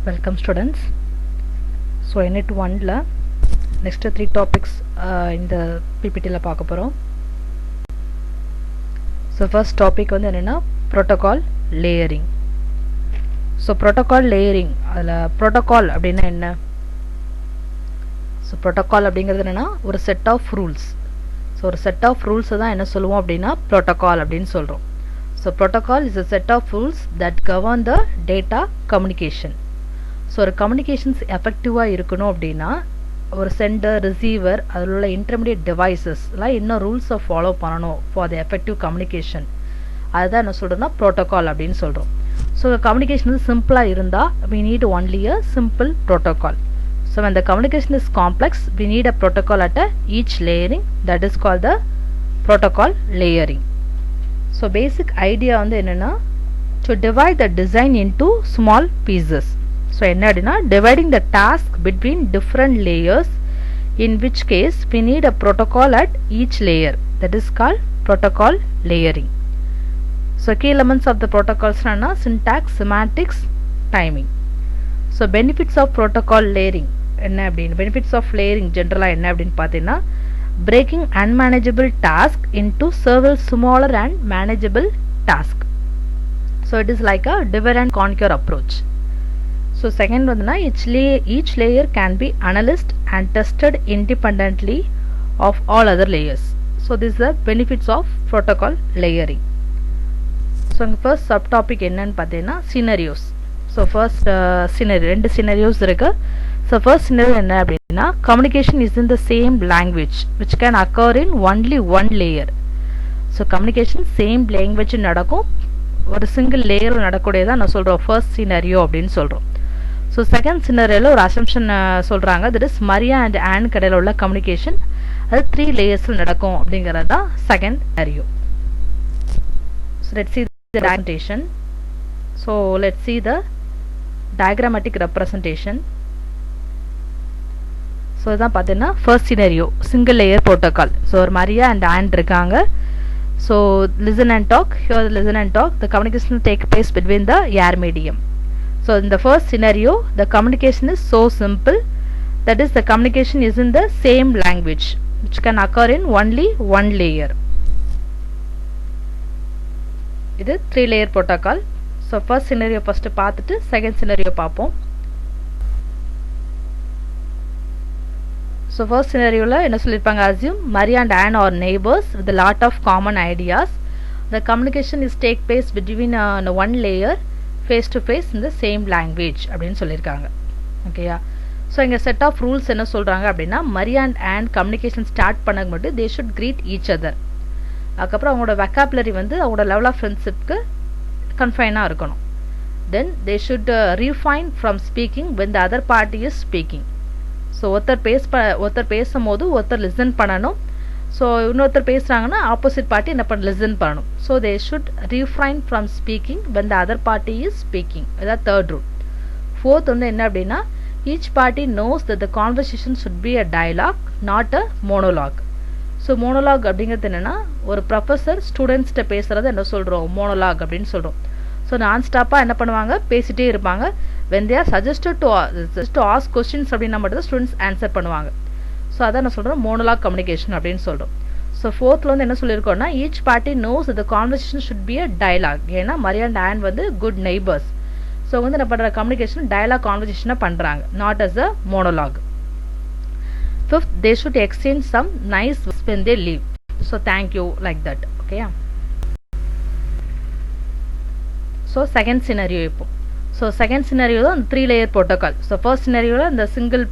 Welcome students. So unit 1 la next 3 topics in the PPT la paaka porom. So first topic வந்து என்னன்னா protocol layering. So protocol layering அதுல protocol அப்படினா என்ன? So protocol அப்படிங்கிறது என்னன்னா ஒரு set of rules. So ஒரு set of rules தான் என்ன சொல்லுவோம் அப்படினா protocol அப்படினு சொல்றோம். So protocol is a set of rules that govern the data communication. So ஒரு communications effective இருக்கணும் அப்படினா ஒரு sender receiver அதில் உள்ள intermediate devices எல்லாம் என்ன rules follow பண்ணணும் for the effective communication. அதுதான் என்ன சொல்றோம்னா protocol அப்படினு சொல்றோம். So communication is simple இருந்தா we need only a simple protocol. So when the communication is complex we need a protocol at each layering, that is called the protocol layering. So basic idea வந்து என்னன்னா to divide the design into small pieces. So என்ன அப்படினா dividing the task between different layers, in which case we need a protocol at each layer, that is called protocol layering. So key elements of the protocols are syntax, semantics, timing. So benefits of protocol layering என்ன அப்படினா benefits of layering generally என்ன அப்படினு பார்த்தீங்கன்னா breaking unmanageable task into several smaller and manageable tasks. So it is like a divide and conquer approach. So second vandana each layer can be analyzed and tested independently of all other layers. So this is the benefits of protocol layering. So first subtopic enna nu pathina scenarios. So first scenario rendu scenarios irukku. So first scenario enna appadina communication is in the same language which can occur in only one layer. So communication same language nadakum ஒரு single layer நடக்கூடியதா நான் சொல்றோம் first scenario அப்படினு சொல்றோம். So second scenario ல ஒரு assumption சொல்றாங்க, that is Maria and Anne கடையில உள்ள communication அது 3 layers ல நடக்கும் அப்படிங்கறது தான் second scenario. So let's see the representation. So let's see the diagrammatic representation. So இதான் பார்த்தீங்கன்னா first scenario single layer protocol. So ஒரு Maria and Anne இருக்காங்க. So listen and talk. Here listen and talk. The communication will take place between the air medium. So in the first scenario the communication is so simple, that is the communication is in the same language which can occur in only one layer. இது 3 layer protocol. So first scenario first பார்த்துட்டு second scenario பார்ப்போம். So first scenario la என்ன சொல்லிருப்பாங்க, assume Maria and Anne are neighbors with a lot of common ideas. The communication is take place between one layer face to face in the same language அப்படினு சொல்லிருக்காங்க. ஓகேயா? So இங்க set of rules என்ன சொல்றாங்க அப்படினா Maria and Anne communication start பண்ணக்கு முன்னாடி they should greet each other. அதுக்கு அப்புறம் அவங்களோட vocabulary வந்து அவங்களோட level of friendshipக்கு confine இருக்கணும். Then they should refrain from speaking when the other party is speaking. So ஒருத்தர் பேசும்போது ஒருத்தர் லிசன் பண்ணணும். ஸோ இன்னொருத்தர் பேசுகிறாங்கன்னா ஆப்போசிட் பார்ட்டி என்ன பண்ண லிசன் பண்ணணும். So they should refrain from speaking when the other party is speaking. இதான் தேர்ட் ரூல். ஃபோர்த் வந்து என்ன அப்படின்னா each party knows that the conversation should be a dialogue, not a monologue. So monologue அப்படிங்கிறது என்னென்னா ஒரு professor ஸ்டூடெண்ட்ஸ்கிட்ட பேசுகிறத என்ன சொல்கிறோம், மோனோலாக் அப்படின்னு சொல்கிறோம். ஸோ நான் ஸ்டாப்பாக என்ன பண்ணுவாங்க, பேசிகிட்டே இருப்பாங்க. when they are suggested to ask questions அப்படின்னா மட்டும் தான் ஸ்டூடெண்ட்ஸ் ஆன்சர் பண்ணுவாங்க. ஸோ அதான் நான் சொல்கிறேன் மோனோலாக் கம்யூனிகேஷன் அப்படின்னு சொல்கிறோம். ஸோ ஃபோர்த்தில் வந்து என்ன சொல்லியிருக்கோம்னா each party knows that the conversation should be a dialogue. ஏன்னா Maria and Anne வந்து குட் நெய்பர்ஸ். ஸோ வந்து என்ன பண்ணுற கம்யூனிகேஷன் டயலாக் கான்வர்சேஷனாக பண்ணுறாங்க, not as a monologue. Fifth, they should exchange some nice words when they leave. So thank you, like that. Okay. So second scenario இப்போ. So second scenario தான் 3 layer protocol. So first scenario ல இந்த single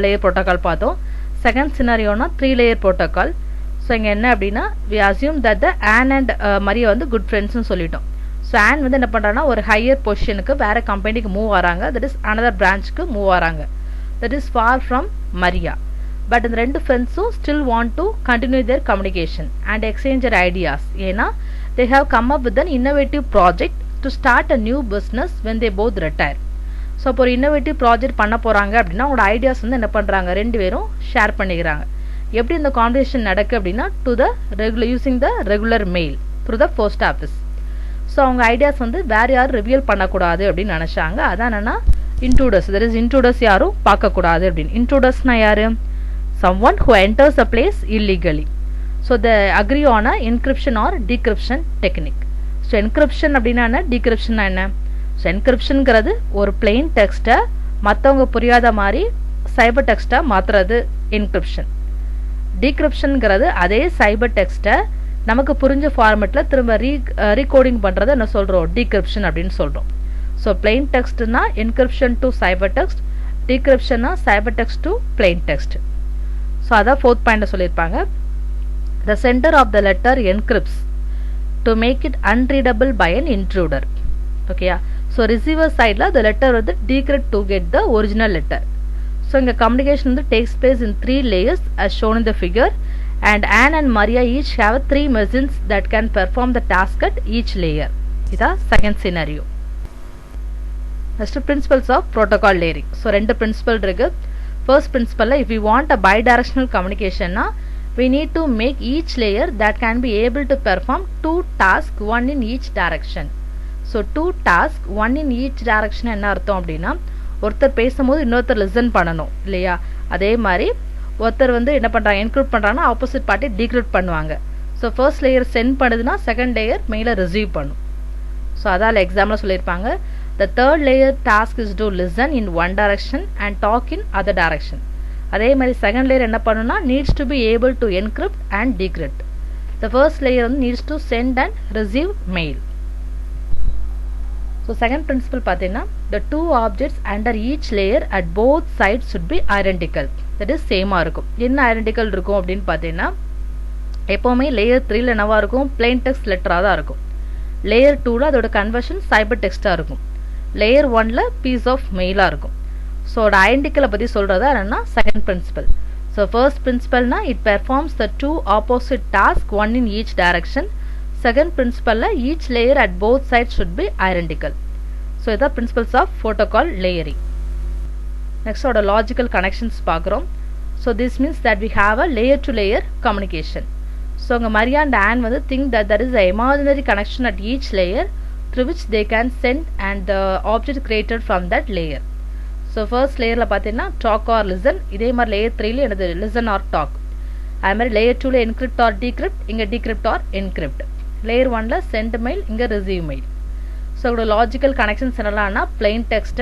layer protocol பார்த்தோம். Second scenario னா 3 layer protocol. So இங்க என்ன அப்படின்னா we assume that the Anne and Maria வந்து good friends னு சொல்லிட்டோம். So Anne வந்து என்ன பண்றானா ஒரு higher positionக்கு வேற கம்பெனிக்கு மூவ் ஆறாங்க, that is another branchக்கு மூவ் ஆறாங்க, that is far from Maria. But இந்த ரெண்டு ஃப்ரெண்ட்ஸும் still want to continue their communication and exchange their ideas. ஏன்னா they have come up with an innovative project to start a new business when they both retire. So இப்போ ஒரு innovative project பண்ண போகிறாங்க அப்படின்னா அவங்களோட ஐடியாஸ் வந்து என்ன பண்ணுறாங்க, ரெண்டு பேரும் ஷேர் பண்ணிக்கிறாங்க. எப்படி இந்த கான்வர்சேஷன் நடக்கு அப்படின்னா to the using the regular mail through the post office. So அவங்க ஐடியாஸ் வந்து வேறு யாரும் ரிவீல் பண்ணக்கூடாது அப்படின்னு நினச்சாங்க. அதான் என்னென்னா intruders. There is intruders யாரும் பார்க்க கூடாது அப்படினு. Intruders-னா யாரு? Someone who enters a place illegally. So they agree on a encryption or decryption technique. So encryption அப்படினா என்ன? Decryption என்ன? So encryptionங்கிறது ஒரு plain text-ஐ மத்தவங்க புரியாத மாதிரி cyber text-ஐ மாத்துறது encryption. Decryptionங்கிறது அதே cyber text-ஐ நமக்கு புரிஞ்ச ஃபார்மட்ல திரும்ப recoding பண்றத என்ன சொல்றோம்? Decryption அப்படினு சொல்றோம். So plain text-னா encryption to cybertext, decryption-னா cybertext to plain text. So அத fourth point சொல்லிருப்பாங்க. The sender of the letter encrypts to make it unreadable by an intruder. Okay? So receiver side-ல the letter வந்து decrypt to get the original letter. So இங்க communication வந்து takes place in 3 layers as shown in the figure, and Anne and Maria each have 3 machines that can perform the task at each layer. இதா second scenario. Next, principles of protocol layering. So ரெண்டு principle இருக்கு. First principle, if we want a bidirectional communication, we need to make each layer that can be able to perform 2 tasks, one in each direction. So 2 tasks, one in each direction என்ன அர்த்தம் அப்படின்னா, ஒருத்தர் பேசும்போது இன்னொருத்தர் listen பண்ணணும் இல்லையா? அதே மாதிரி ஒருத்தர் வந்து என்ன பண்றாங்க, என்கிரிப்ட் பண்றாங்கன்னா ஆப்போசிட் பார்ட்டி டீக்ரிப்ட் பண்ணுவாங்க. ஸோ ஃபர்ஸ்ட் லேயர் சென்ட் பண்ணுதுன்னா செகண்ட் லேயர் மெயிலை ரிசீவ் பண்ணும். ஸோ அதால் எக்ஸாம்பிள் சொல்லியிருப்பாங்க, the third layer task is to listen in one direction and talk in other direction. அதே மாதிரி செகண்ட் லேயர் என்ன பண்ணுன்னா, needs to be able to encrypt and decrypt. The first layer needs to send and receive mail. So second principle பார்த்தீங்கன்னா, the two objects under each layer at both sides should be identical. That is same இருக்கும். என்ன identical இருக்கும் அப்படின்னு பார்த்தீங்கன்னா, எப்போவுமே layer 3ல என்னவா இருக்கும், plain text லெட்டராக தான் இருக்கும். லேயர் 2ல அதோட கன்வர்ஷன் சைபர் டெக்ஸ்டாக இருக்கும். லேயர் 1ல பீஸ் ஆஃப் மெயிலாக இருக்கும். ஸோ அதோட ஐடென்டிக்கலை பற்றி சொல்கிறது என்னன்னா செகண்ட் பிரின்சிபல். ஸோ ஃபர்ஸ்ட் பிரின்சிபல்னா it performs the 2 opposite task one in each direction. Second பிரின்சிபலில் each layer at both side should be identical. So இதான் principles of protocol layering. Next அதோட லாஜிக்கல் கனெக்ஷன்ஸ் பார்க்குறோம். So this means that we have a layer to layer communication. So அங்கே Maria and Ann வந்து think that there is a imaginary connection at each layer through which they can send and the object created from that layer. So first layerல பார்த்தீங்கன்னா talk or listen, இதே மாதிரி layer 3ல என்னது listen or talk. அதே மாதிரி layer 2ல encrypt or decrypt, இங்க decrypt or encrypt. layer 1ல send mail, இங்க receive mail. So இதோட லாஜிக்கல் கனெக்ஷன்ஸ் என்னலாம்னா plain text,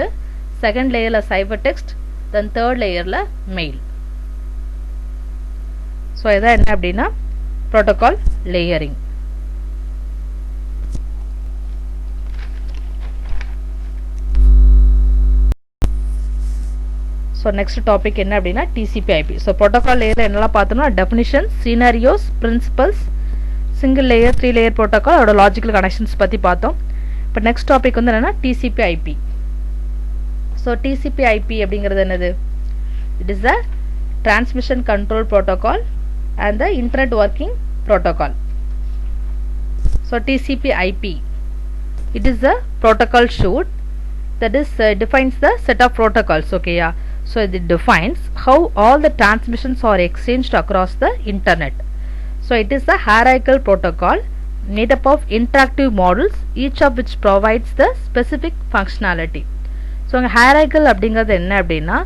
செகண்ட் லேயர்ல சைபர் டெக்ஸ்ட், தென் தேர்ட் லேயர்ல மெயில். ஸோ இதான் என்ன அப்படின்னா protocol layering. So next topic என்ன அப்படின்னா TCP/IP. So protocol layer என்னலாம் பார்த்தோம்னா definitions, scenarios, principles, single layer, 3 layer protocol அதோட logical connections பத்தி பார்த்தோம். இப்போ next topic வந்து என்னன்னா TCP/IP. So TCP/IP அப்படிங்கிறது என்னது? It is a transmission control protocol and the internet working protocol. So TCP/IP, it is a protocol suite that is defines the set of protocols. Okay, yeah. So it defines how all the transmissions are exchanged across the internet. So it is a hierarchical protocol made up of interactive modules, each of which provides the specific functionality. So hierarchical அப்படிங்கிறது என்ன அப்படின்னா,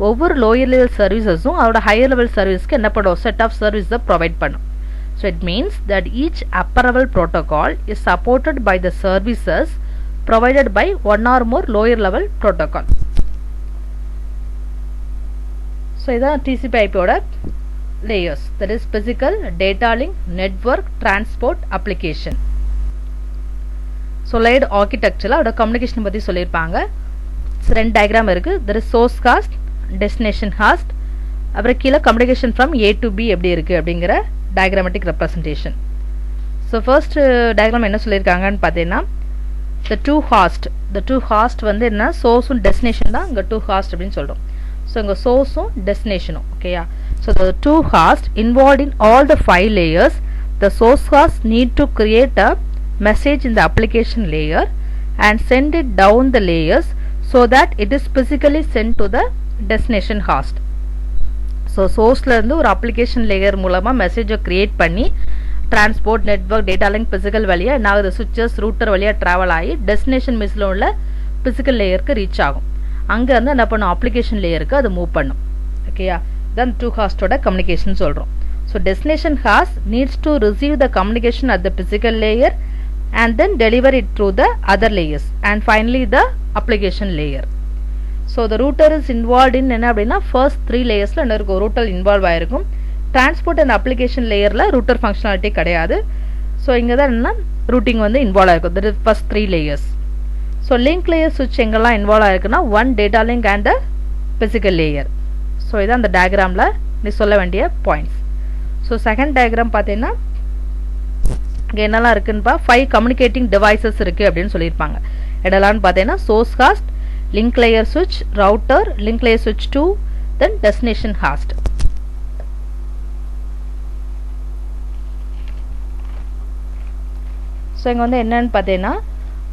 ஒவ்வொரு lower level சர்வீசஸும் அதோட higher level சர்வீஸ்க்கு என்ன பண்ணும், set of சர்வீஸை provide பண்ணும். So it means that each upper level protocol is supported by the services provided by one or more lower level protocol. So இதான் TCP/IPயோட layers. That is physical, data link, network, transport, application. So layered ஆர்கிடெக்சரில் அதோட communication பற்றி சொல்லியிருப்பாங்க. ரெண்டு diagram இருக்குது. That is source host, destination host, அப்புறம் கீழே communication from A to B எப்படி இருக்குது அப்படிங்கிற diagrammatic representation. So first diagram என்ன சொல்லியிருக்காங்கன்னு பார்த்தீங்கன்னா, the two host வந்து என்ன, சோர்ஸும் டெஸ்டினேஷன் தான் இங்கே 2 host அப்படின்னு சொல்கிறோம். ஸோ இங்கே சோர்ஸும் டெஸ்டினேஷனும். ஓகேயா? So the 2 host involved in all the 5 layers, the source host need to create a message in the application layer and send it down the layers so that it is physically sent to the destination host. So சோர்ஸ்லேருந்து ஒரு application layer மூலமாக மெசேஜை create பண்ணி transport, network, data link, physical வழியாக என்ன ஆகுது, switches, router வழியாக travel ஆகி டெஸ்டினேஷன் மிஸ்ல உள்ள பிசிக்கல் லேயருக்கு ரீச் ஆகும். அங்க இருந்து என்ன பண்ணும் அப்ளிகேஷன் லேயருக்கு அது மூவ் பண்ணும். ஓகேயா, then two host ஓட கம்யூனிகேஷன் சொல்றோம். So destination host needs to receive the communication at the physical layer and then deliver it through the other layers and finally the application layer. So the router is involved in என்ன அப்படின்னா first 3 layers என்ன இருக்கும், router involve ஆயிருக்கும். transport and application layerல router functionality கிடையாது. So இங்க தான் என்ன routing வந்து involve ஆயிருக்கும், that is first 3 layers. So link layer switch எங்கெல்லாம் involve ஆயிருக்குன்னா one data link and the physical layer. So இதான் அந்த diagramல நீ சொல்ல வேண்டிய points. So second diagram பார்த்தீங்கன்னா இங்க என்னெல்லாம் இருக்குன்னு 5 communicating devices இருக்கு அப்படின்னு சொல்லியிருப்பாங்க. என்னெல்லாம் பார்த்தீங்கன்னா source host, link layer switch, router, link layer switch 2, then destination host. So இங்க வந்து என்னன்னு பார்த்தீங்கன்னா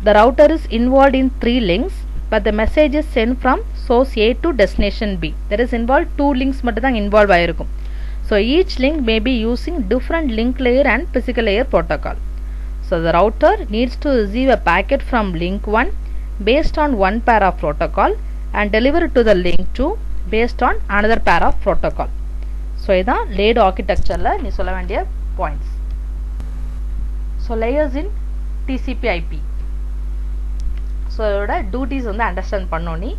the router is involved in 3 links but the message is sent from source A to destination B. There is involved 2 links மட்டும் தான் involve ஆயிருக்கும். So each link may be using different link layer and physical layer protocol. So the router needs to receive a packet from link 1 based on one pair of protocol and deliver it to the link 2 based on another pair of protocol. So இதான் layered architectureல நீ சொல்ல வேண்டிய points. So layers in TCP/IP. So இதோட duties வந்து understand பண்ணணும் நீ.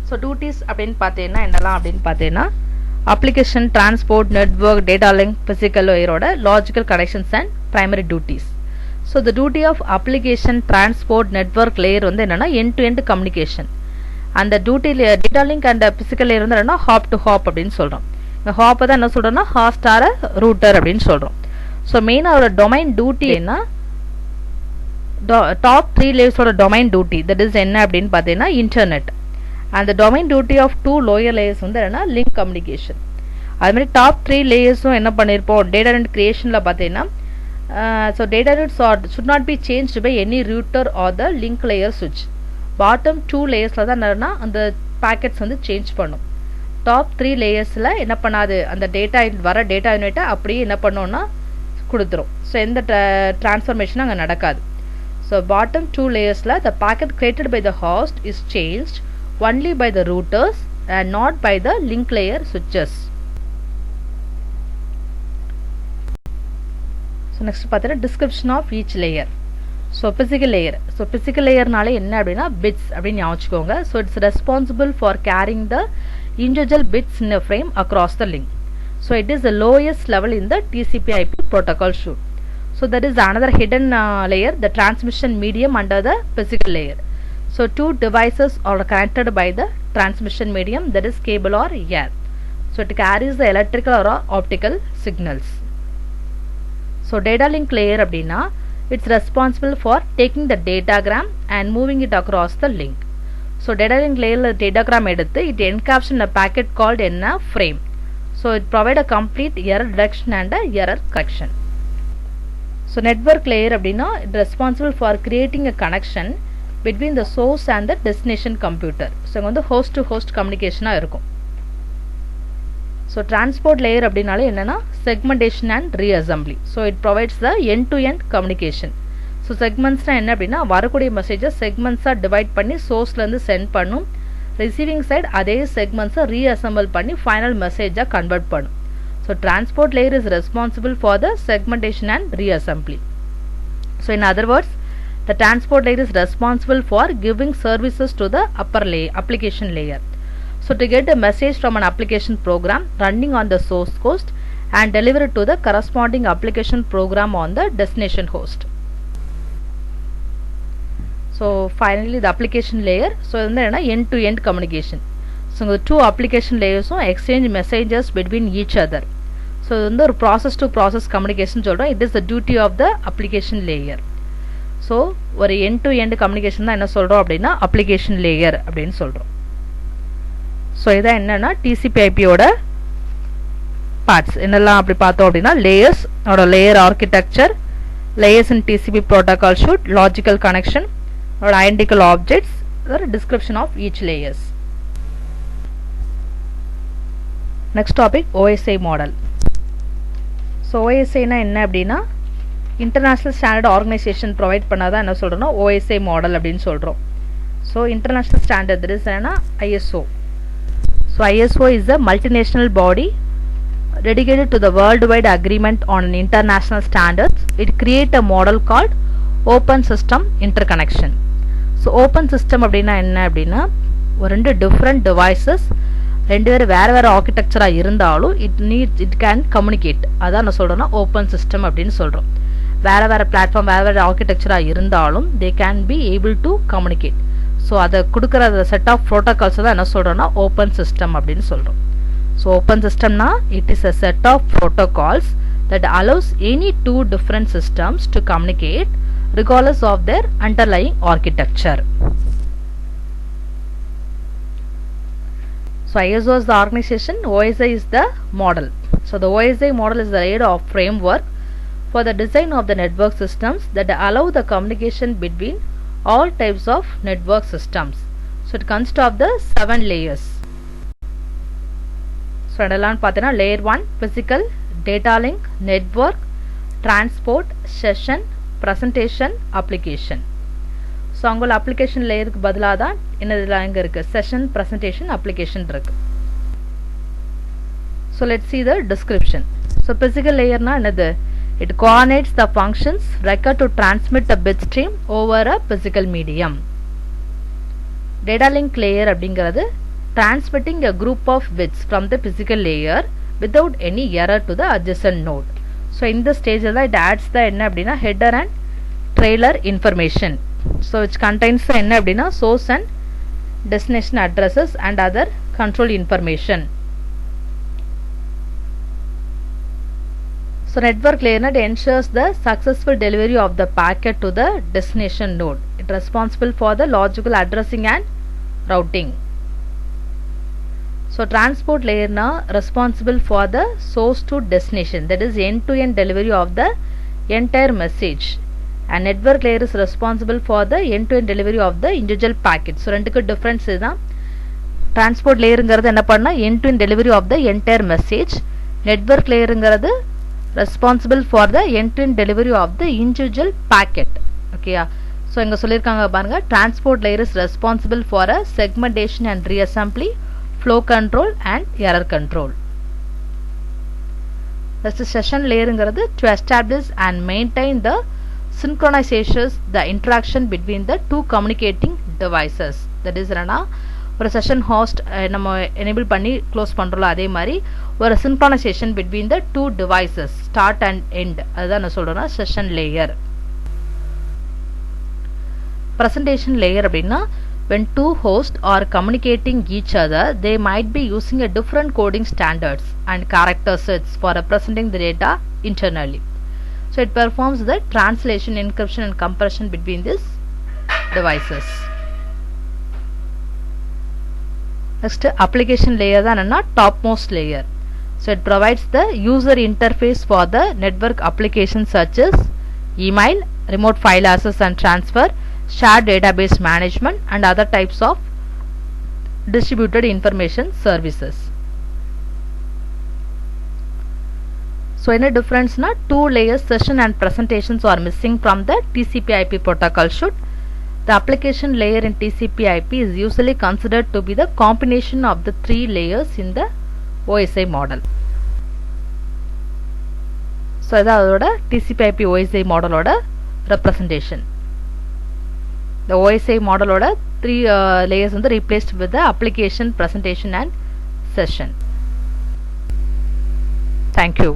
So duties அப்படின்னு பார்த்தீங்கன்னா என்னலாம் அப்படின்னு பார்த்தீங்கன்னா application, transport, network, data link, physical layer ஓட logical connections and primary duties. So the duty of application, transport, network layer வந்து என்னன்னா end to end communication. And the duty layer, data link and physical layer வந்து என்னன்னா hop to hop அப்படின்னு சொல்றோம். இந்த hop தான் என்ன சொல்றோம்னா host or router அப்படின்னு சொல்றோம். So main our domain duty என்ன top 3 layers ஓட domain duty, that is என்ன அப்படின்னு பார்த்தீங்கன்னா internet. And the domain duty of 2 lower layers வந்து என்னன்னா link communication. அது மாதிரி top 3 layers-உம் என்ன பண்ணிருப்போம் data net creation-ல பார்த்தீங்கன்னா so data nets should not be changed by any router or the link layer switch. bottom 2 layers-ல தான் என்னன்னா அந்த packets வந்து change பண்ணும். top 3 layers-ல என்ன பண்ணாது, அந்த data வர data unit அப்படியே என்ன பண்ணோம்னா கொடுத்துரும். so எந்த transformation அங்க நடக்காது. so bottom 2 layers-ல the packet created by the host is changed only by the routers and not by the link layer switches. So next பார்த்தீங்கன்னா description of each layer. So physical layer. So physical layer நாலே என்ன அப்படின்னா bits அப்படின்னு ஞாபகிக்கோங்க. So it's responsible for carrying the individual bits in a frame across the link. So it is the lowest level in the TCP/IP protocol suite. So there is another hidden layer, the transmission medium under the physical layer. So two devices are connected by the transmission medium, that is cable or air. So it carries the electrical or optical signals. So data link layer அப்படின்னா it's responsible for taking the datagram and moving it across the link. So data link layer datagram எடுத்து it encapsulates a packet called என்ன frame. So it provide a complete error detection and a error correction. So network layer அப்படின்னா it responsible for creating a connection between the source and the destination computer. So இங்க வந்து host to host communication இருக்கும். So transport layer அப்படினாலே என்னன்னா segmentation and reassembly. So it provides the end to end communication. So segments என்ன அப்படின்னா வரக்கூடிய மெசேஜை segments divide பண்ணி sourceல இருந்து send பண்ணும். receiving side அதே segments reassemble பண்ணி final message convert பண்ணும். So transport layer is responsible for the segmentation and reassembly. So in other words, the transport layer is responsible for giving services to the upper layer, application layer. So to get a message from an application program running on the source host and deliver it to the corresponding application program on the destination host. So finally the application layer, so end to end communication. So the two application layers exchange messages between each other. So the process to process communication சொல்றோம், it is the duty of the application layer. So ஒரு end to end communication தான் என்ன சொல்றோம் அப்படின்னா application layer அப்படின்னு சொல்றோம். So இதான் என்னன்னா TCP/IP ஓட parts என்னெல்லாம் அப்படி பார்த்தோம் அப்படின்னா layers ஓட layer architecture, layers in TCP protocol suite, logical connection, or identical objects, or description of each layers. Next topic, OSI model. So OSI na enna அப்படின்னா international standard organization provide பண்ணாதான் என்ன சொல்றோம்னா OSI model அப்படின்னு சொல்றோம். So international standard, that is an ISO. So ISO is a multinational body dedicated to the worldwide agreement on international standards. It create a model called open system interconnection. So open system அப்படின்னா என்ன அப்படின்னா ஒரு ரெண்டு different devices ரெண்டு பேரும் வேறு வேறு ஆர்கிடெக்சராக இருந்தாலும் இட் கேன் கம்யூனிகேட். அதான் நான் சொல்கிறேன்னா ஓப்பன் சிஸ்டம் அப்படின்னு சொல்கிறோம். வேறு வேறு பிளாட்ஃபார்ம் வேறு வேறு ஆர்கிடெக்சராக இருந்தாலும் they can be able to communicate. So அதை கொடுக்குற செட் ஆஃப் ப்ரோட்டோகால்ஸ் தான் என்ன சொல்கிறோன்னா ஓப்பன் சிஸ்டம் அப்படின்னு சொல்கிறோம். So open system na it is a set of protocols that allows any two different systems to communicate regardless of their underlying architecture. So ISO is the organization, OSI is the model. So the OSI model is the layer of framework for the design of the network systems that allow the communication between all types of network systems. So it consists of the 7 layers. So இதெல்லாம் பார்த்தீங்கன்னா layer 1 physical, data link, network, transport, session, presentation, application. So அங்கே application லேயருக்கு பதிலாக தான் என்னதுலாம் இங்கே இருக்குது, session, presentation, application இருக்குது. So let's see the description. So physical லேயர்னால் என்னது? It coordinates the functions required to transmit a bit stream over a physical medium. Data link layer அப்படிங்கிறது transmitting a group of bits from the physical layer without any error to the adjacent node. So in the stage it adds the என்ன அப்படின்னா header and trailer information. So which contains the என்ன அப்படின்னா source and destination addresses and other control information. So network layer it ensures the successful delivery of the packet to the destination node. It is responsible for the logical addressing and routing. So transport layer na responsible for the source to destination, that is end-to-end delivery of the entire message, and network layer is responsible for the end-to-end delivery of the individual packets. So ரெண்டுக்கு difference இதுதான். transport layerங்கிறது என்ன பண்ணா end-to-end delivery of the entire message, network layerங்கிறது responsible for the end-to-end delivery of the individual packet. okay so இங்க சொல்லிருக்காங்க பாருங்க, transport layer is responsible for a segmentation and reassembly, flow control and error control. Next session layer ingiradhu to establish and maintain the synchronizations, the interaction between the two communicating devices. That is rana ஒரு session host நம்ம enable பண்ணி close பண்றோம்ல, அதே மாதிரி ஒரு synchronization between the two devices, start and end. அதுதான் நான் சொல்றேன்னா session layer. Presentation layer அப்படின்னா when two hosts are communicating each other, they might be using a different coding standards and character sets for representing the data internally. So it performs the translation, encryption and compression between these devices. Next application layer is topmost layer. So it provides the user interface for the network applications such as email, remote file access and transfer, shared database management and other types of distributed information services. So any difference na two layers session and presentations are missing from the TCP/IP protocol should. The application layer in TCP/IP is usually considered to be the combination of the three layers in the OSI model. So idadoda TCP/IP OSI model oda representation. The OSI model oda three layers வந்து replaced with the application, presentation and session. Thank you.